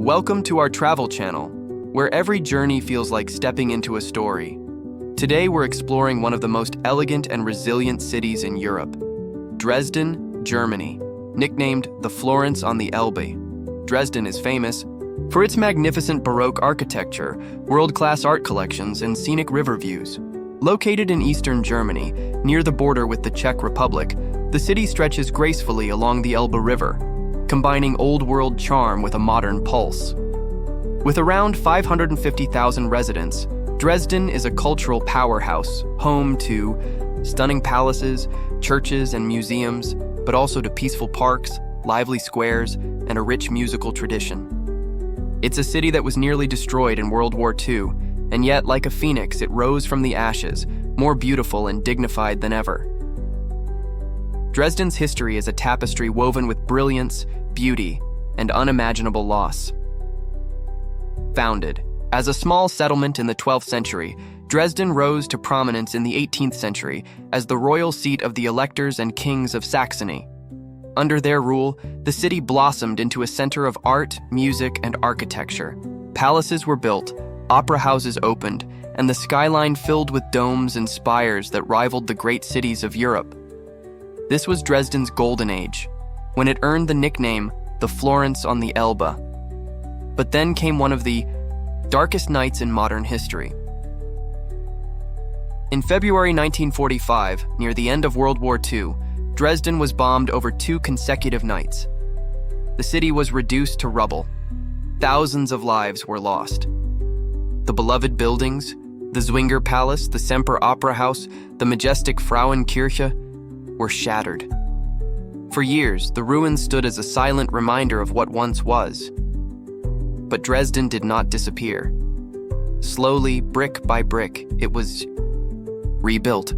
Welcome to our travel channel, where every journey feels like stepping into a story. Today we're exploring one of the most elegant and resilient cities in Europe, Dresden, Germany, nicknamed the Florence on the Elbe. Dresden is famous for its magnificent Baroque architecture, world-class art collections, and scenic river views. Located in eastern Germany, near the border with the Czech Republic, the city stretches gracefully along the Elbe River, combining old-world charm with a modern pulse. With around 550,000 residents, Dresden is a cultural powerhouse, home to stunning palaces, churches, and museums, but also to peaceful parks, lively squares, and a rich musical tradition. It's a city that was nearly destroyed in World War II, and yet, like a phoenix, it rose from the ashes, more beautiful and dignified than ever. Dresden's history is a tapestry woven with brilliance, beauty, and unimaginable loss. Founded as a small settlement in the 12th century, Dresden rose to prominence in the 18th century as the royal seat of the electors and kings of Saxony. Under their rule, the city blossomed into a center of art, music, and architecture. Palaces were built, opera houses opened, and the skyline filled with domes and spires that rivaled the great cities of Europe. This was Dresden's golden age, when it earned the nickname the Florence on the Elbe. But then came one of the darkest nights in modern history. In February 1945, near the end of World War II, Dresden was bombed over 2 consecutive nights. The city was reduced to rubble. Thousands of lives were lost. The beloved buildings, the Zwinger Palace, the Semper Opera House, the majestic Frauenkirche, were shattered. For years, the ruins stood as a silent reminder of what once was. But Dresden did not disappear. Slowly, brick by brick, it was rebuilt,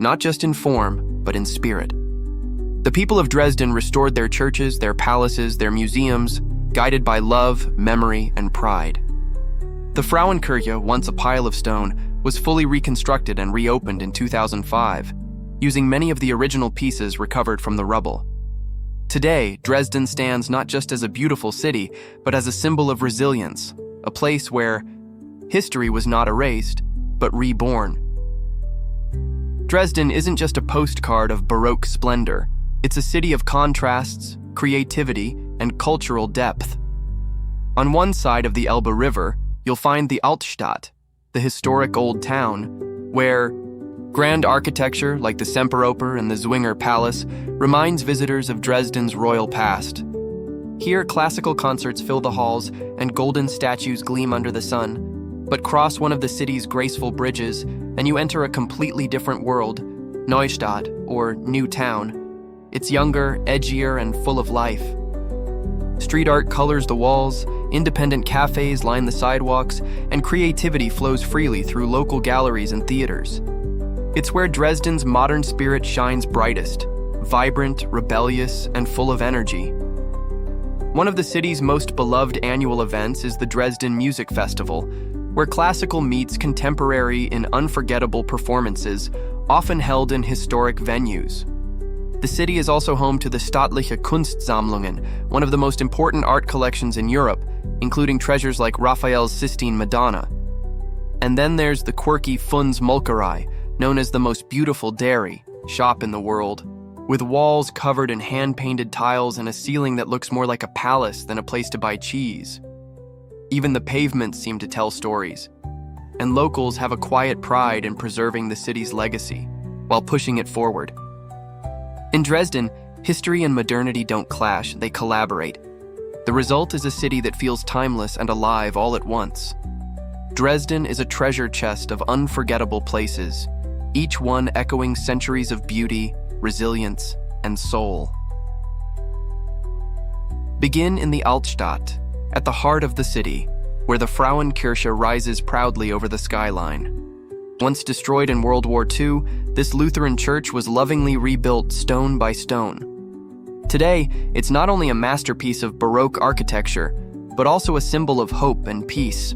not just in form, but in spirit. The people of Dresden restored their churches, their palaces, their museums, guided by love, memory, and pride. The Frauenkirche, once a pile of stone, was fully reconstructed and reopened in 2005, using many of the original pieces recovered from the rubble. Today, Dresden stands not just as a beautiful city, but as a symbol of resilience, a place where history was not erased, but reborn. Dresden isn't just a postcard of Baroque splendor. It's a city of contrasts, creativity, and cultural depth. On one side of the Elbe River, you'll find the Neustadt, the historic old town, where grand architecture like the Semper and the Zwinger Palace reminds visitors of Dresden's royal past. Here, classical concerts fill the halls and golden statues gleam under the sun. But cross one of the city's graceful bridges, and you enter a completely different world, Neustadt, or New Town. It's younger, edgier, and full of life. Street art colors the walls, independent cafes line the sidewalks, and creativity flows freely through local galleries and theaters. It's where Dresden's modern spirit shines brightest, vibrant, rebellious, and full of energy. One of the city's most beloved annual events is the Dresden Music Festival, where classical meets contemporary in unforgettable performances, often held in historic venues. The city is also home to the Staatliche Kunstsammlungen, one of the most important art collections in Europe, including treasures like Raphael's Sistine Madonna. And then there's the quirky Fun's Molkerei, known as the most beautiful dairy shop in the world, with walls covered in hand-painted tiles and a ceiling that looks more like a palace than a place to buy cheese. Even the pavements seem to tell stories, and locals have a quiet pride in preserving the city's legacy while pushing it forward. In Dresden, history and modernity don't clash, they collaborate. The result is a city that feels timeless and alive all at once. Dresden is a treasure chest of unforgettable places, each one echoing centuries of beauty, resilience, and soul. Begin in the Altstadt, at the heart of the city, where the Frauenkirche rises proudly over the skyline. Once destroyed in World War II, this Lutheran church was lovingly rebuilt stone by stone. Today, it's not only a masterpiece of Baroque architecture, but also a symbol of hope and peace.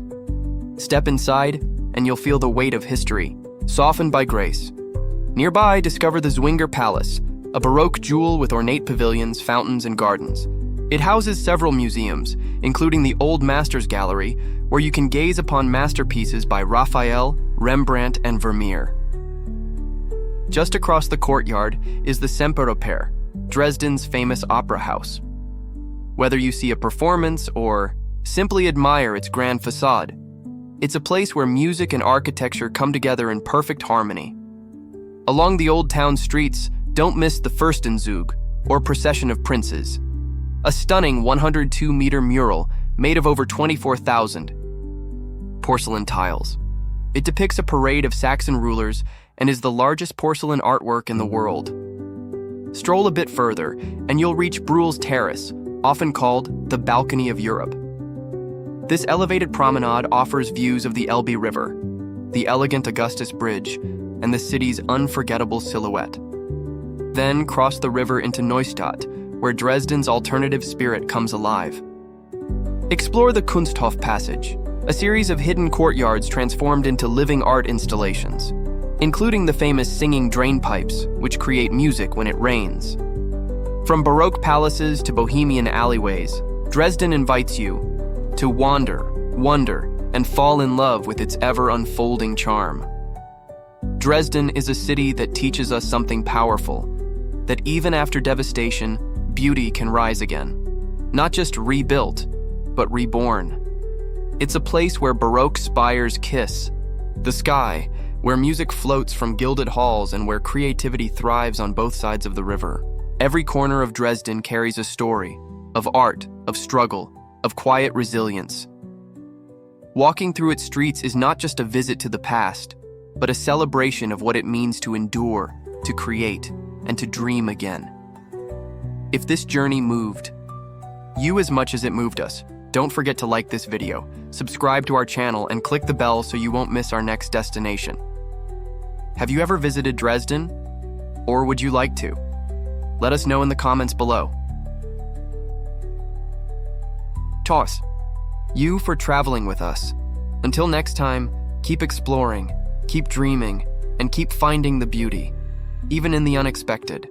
Step inside, and you'll feel the weight of history, softened by grace. Nearby, discover the Zwinger Palace, a Baroque jewel with ornate pavilions, fountains, and gardens. It houses several museums, including the Old Masters Gallery, where you can gaze upon masterpieces by Raphael, Rembrandt, and Vermeer. Just across the courtyard is the Semper, Dresden's famous opera house. Whether you see a performance or simply admire its grand facade, it's a place where music and architecture come together in perfect harmony. Along the old town streets, don't miss the Fürstenzug, or Procession of Princes, a stunning 102-meter mural made of over 24,000 porcelain tiles. It depicts a parade of Saxon rulers and is the largest porcelain artwork in the world. Stroll a bit further, and you'll reach Brühl's Terrace, often called the Balcony of Europe. This elevated promenade offers views of the Elbe River, the elegant Augustus Bridge, and the city's unforgettable silhouette. Then cross the river into Neustadt, where Dresden's alternative spirit comes alive. Explore the Kunsthof Passage, a series of hidden courtyards transformed into living art installations, including the famous singing drain pipes, which create music when it rains. From Baroque palaces to bohemian alleyways, Dresden invites you to wander, wonder, and fall in love with its ever-unfolding charm. Dresden is a city that teaches us something powerful, that even after devastation, beauty can rise again. Not just rebuilt, but reborn. It's a place where Baroque spires kiss the sky, where music floats from gilded halls, and where creativity thrives on both sides of the river. Every corner of Dresden carries a story of art, of struggle, of quiet resilience. Walking through its streets is not just a visit to the past, but a celebration of what it means to endure, to create, and to dream again. If this journey moved you as much as it moved us, don't forget to like this video, subscribe to our channel, and click the bell so you won't miss our next destination. Have you ever visited Dresden? Or would you like to? Let us know in the comments below. Toss you for traveling with us. Until next time, keep exploring, keep dreaming, and keep finding the beauty, even in the unexpected.